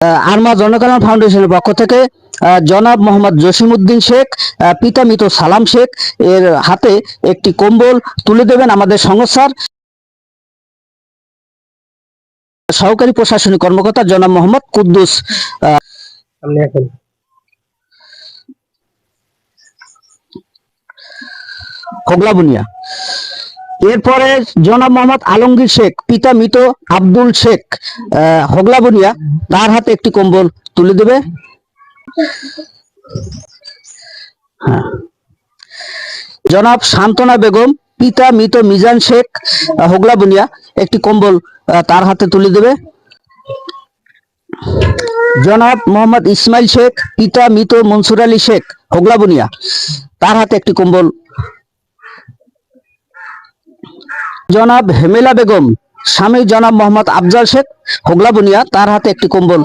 আরমা জনকল্যাণ ফাউন্ডেশনের পক্ষ থেকে জনাব মোহাম্মদ জসিমউদ্দিন শেখ, পিতা মৃত সালাম শেখ এর হাতে একটি কম্বল তুলে দেবেন আমাদের সংস্থার সহকারী প্রশাসনিক কর্মকর্তা জনাব মোহাম্মদ কুদ্দুস। হোগলাবুনিয়া। এরপরে জনাব মোহাম্মদ আলমগীর শেখ, পিতা মৃত আব্দুল শেখ, হোগলাবুনিয়া, তার হাতে একটি কম্বল তুলে দেবে। হ্যাঁ। জনাব সান্তনা বেগম, পিতা মৃত মিজান শেখ, হোগলাবুনিয়া, একটি কম্বল তার হাতে তুলে দেবে। জনাব মোহাম্মদ ইসমাইল শেখ, পিতা মৃত মনসুর আলী শেখ, হোগলাবুনিয়া, তার হাতে একটি কম্বল। জনাব হেমেলা বেগম, স্বামী জনাব মোহাম্মদ আফজাল শেখ, হোগলাবুনিয়া, তার হাতে একটি কম্বল